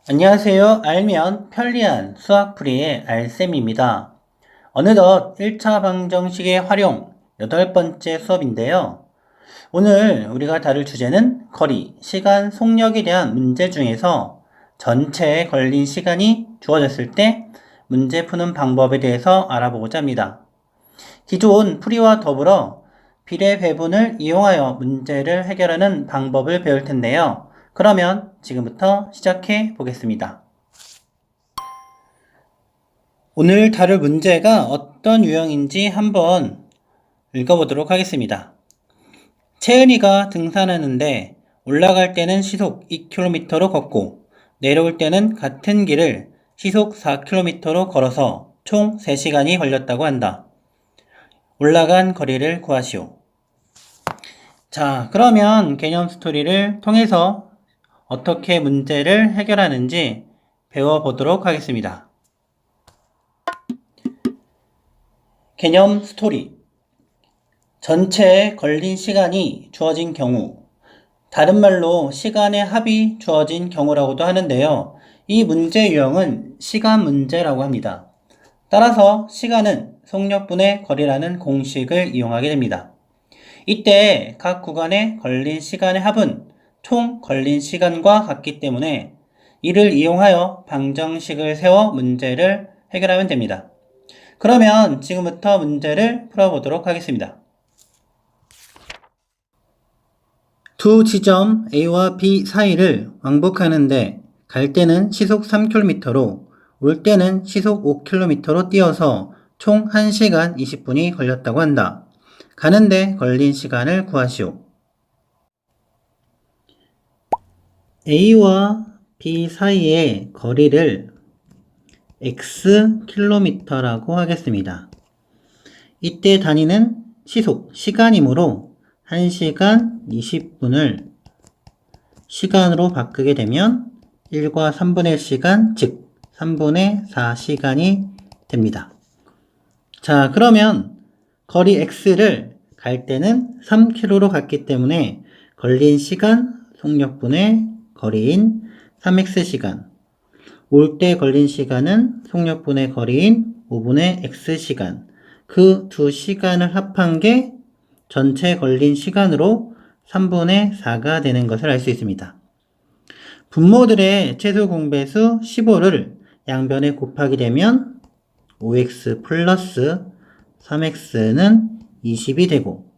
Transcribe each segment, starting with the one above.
안녕하세요. 알면 편리한 수학풀이의 알쌤입니다. 어느덧 1차 방정식의 활용 8번째 수업인데요. 오늘 우리가 다룰 주제는 거리, 시간, 속력에 대한 문제 중에서 전체에 걸린 시간이 주어졌을 때 문제 푸는 방법에 대해서 알아보고자 합니다. 기존 풀이와 더불어 비례 배분을 이용하여 문제를 해결하는 방법을 배울 텐데요. 그러면 지금부터 시작해 보겠습니다. 오늘 다룰 문제가 어떤 유형인지 한번 읽어보도록 하겠습니다. 채은이가 등산하는데 올라갈 때는 시속 2km로 걷고 내려올 때는 같은 길을 시속 4km로 걸어서 총 3시간이 걸렸다고 한다. 올라간 거리를 구하시오. 자, 그러면 개념 스토리를 통해서 어떻게 문제를 해결하는지 배워보도록 하겠습니다. 개념 스토리. 전체에 걸린 시간이 주어진 경우, 다른 말로 시간의 합이 주어진 경우라고도 하는데요. 이 문제 유형은 시간 문제라고 합니다. 따라서 시간은 속력분의 거리라는 공식을 이용하게 됩니다. 이때 각 구간에 걸린 시간의 합은 총 걸린 시간과 같기 때문에 이를 이용하여 방정식을 세워 문제를 해결하면 됩니다. 그러면 지금부터 문제를 풀어보도록 하겠습니다. 두 지점 A와 B 사이를 왕복하는데 갈 때는 시속 3km로 올 때는 시속 5km로 뛰어서 총 1시간 20분이 걸렸다고 한다. 가는데 걸린 시간을 구하시오. A와 B 사이의 거리를 xkm라고 하겠습니다. 이때 단위는 시속, 시간이므로 1시간 20분을 시간으로 바꾸게 되면 1과 3분의 1시간, 즉 3분의 4시간이 됩니다. 자, 그러면 거리 x를 갈 때는 3km로 갔기 때문에 걸린 시간, 속력분의 거리인 3x시간, 올 때 걸린 시간은 속력분의 거리인 5분의 x시간, 그 두 시간을 합한 게 전체 걸린 시간으로 3분의 4가 되는 것을 알 수 있습니다. 분모들의 최소 공배수 15를 양변에 곱하게 되면 5x 플러스 3x는 20이 되고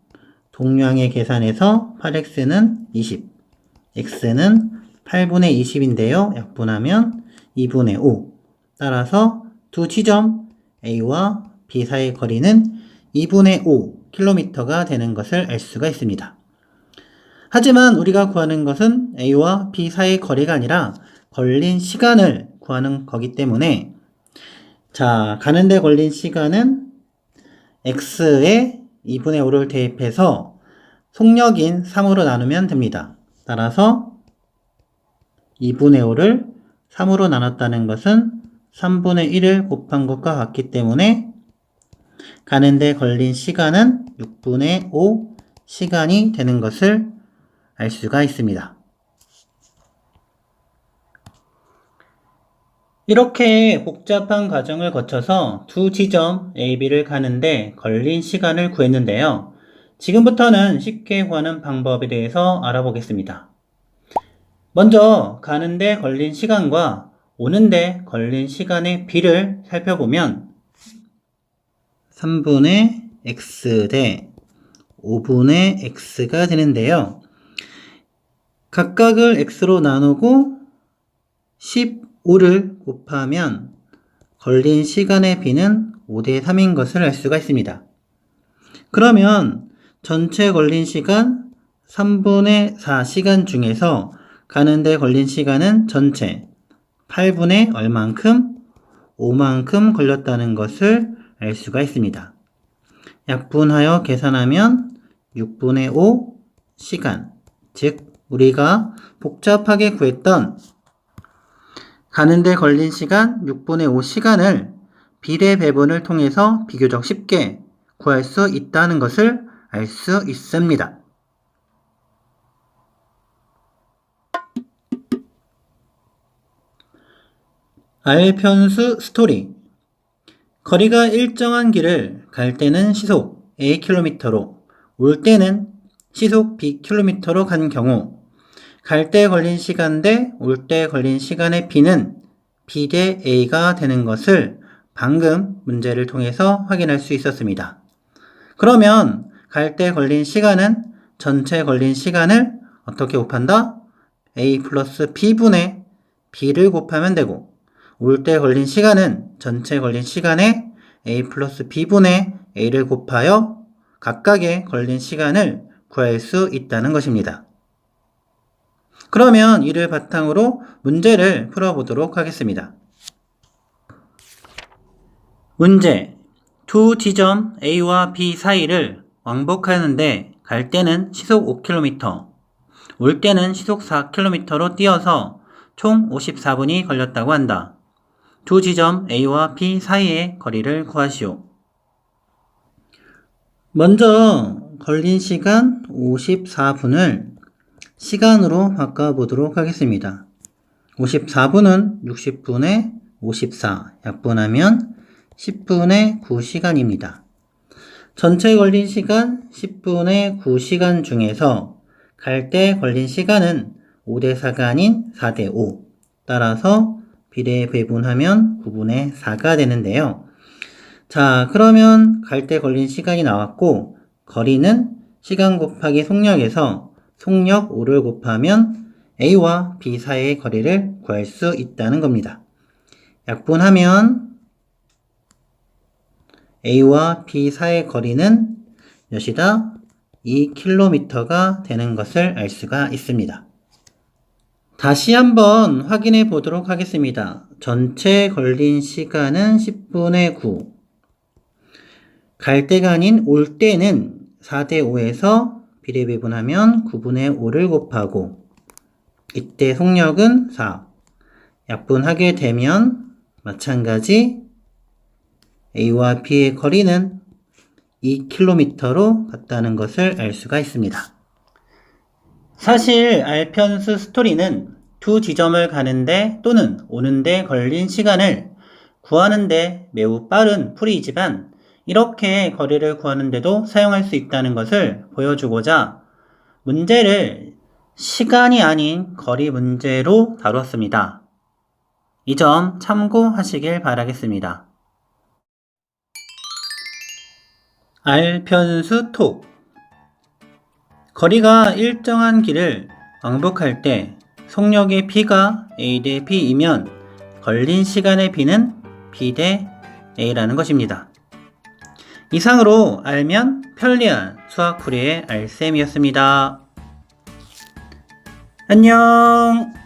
동량의 계산에서 8x는 20, x는 8분의 20인데요. 약분하면 2분의 5. 따라서 두 지점 A와 B 사이의 거리는 2분의 5km가 되는 것을 알 수가 있습니다. 하지만 우리가 구하는 것은 A와 B 사이의 거리가 아니라 걸린 시간을 구하는 거기 때문에 자, 가는데 걸린 시간은 x에 2분의 5를 대입해서 속력인 3으로 나누면 됩니다. 따라서 2분의 5를 3으로 나눴다는 것은 3분의 1을 곱한 것과 같기 때문에 가는데 걸린 시간은 6분의 5 시간이 되는 것을 알 수가 있습니다. 이렇게 복잡한 과정을 거쳐서 두 지점 A, B를 가는데 걸린 시간을 구했는데요. 지금부터는 쉽게 구하는 방법에 대해서 알아보겠습니다. 먼저 가는데 걸린 시간과 오는데 걸린 시간의 B를 살펴보면 3분의 X 대 5분의 X가 되는데요. 각각을 X로 나누고 15를 곱하면 걸린 시간의 B는 5대 3인 것을 알 수가 있습니다. 그러면 전체 걸린 시간 3분의 4시간 중에서 가는데 걸린 시간은 전체 8분의 얼만큼? 5만큼 걸렸다는 것을 알 수가 있습니다. 약분하여 계산하면 6분의 5 시간, 즉 우리가 복잡하게 구했던 가는데 걸린 시간 6분의 5 시간을 비례 배분을 통해서 비교적 쉽게 구할 수 있다는 것을 알 수 있습니다. R편수 스토리. 거리가 일정한 길을 갈 때는 시속 Akm로, 올 때는 시속 Bkm로 간 경우 갈 때 걸린 시간 대 올 때 걸린 시간의 B는 B 대 A가 되는 것을 방금 문제를 통해서 확인할 수 있었습니다. 그러면 갈 때 걸린 시간은 전체 걸린 시간을 어떻게 곱한다? A 플러스 B분의 B를 곱하면 되고, 올 때 걸린 시간은 전체 걸린 시간에 A 플러스 B분의 A를 곱하여 각각의 걸린 시간을 구할 수 있다는 것입니다. 그러면 이를 바탕으로 문제를 풀어보도록 하겠습니다. 문제. 두 지점 A와 B 사이를 왕복하는데 갈 때는 시속 5km, 올 때는 시속 4km로 뛰어서 총 54분이 걸렸다고 한다. 두 지점 A와 B 사이의 거리를 구하시오. 먼저 걸린 시간 54분을 시간으로 바꿔보도록 하겠습니다. 54분은 60분의 54, 약분하면 10분의 9시간입니다. 전체 걸린 시간 10분의 9시간 중에서 갈 때 걸린 시간은 5대 4가 아닌 4대 5, 따라서 비례 배분하면 9분의 4가 되는데요. 자, 그러면 갈 때 걸린 시간이 나왔고, 거리는 시간 곱하기 속력에서 속력 5를 곱하면 A와 B 사이의 거리를 구할 수 있다는 겁니다. 약분하면 A와 B 사이의 거리는 몇이다? 2km가 되는 것을 알 수가 있습니다. 다시 한번 확인해 보도록 하겠습니다. 전체 걸린 시간은 10분의 9. 갈 때가 아닌 올 때는 4대 5에서 비례 배분하면 9분의 5를 곱하고, 이때 속력은 4. 약분하게 되면 마찬가지 A와 B의 거리는 2km로 같다는 것을 알 수가 있습니다. 사실 R편수 스토리는 두 지점을 가는데 또는 오는데 걸린 시간을 구하는데 매우 빠른 풀이이지만 이렇게 거리를 구하는데도 사용할 수 있다는 것을 보여주고자 문제를 시간이 아닌 거리 문제로 다뤘습니다. 이 점 참고하시길 바라겠습니다. R편수 톡. 거리가 일정한 길을 왕복할 때 속력의 P가 A 대 B이면 걸린 시간의 B는 B 대 A라는 것입니다. 이상으로 알면 편리한 수학풀이의 알쌤이었습니다. 안녕!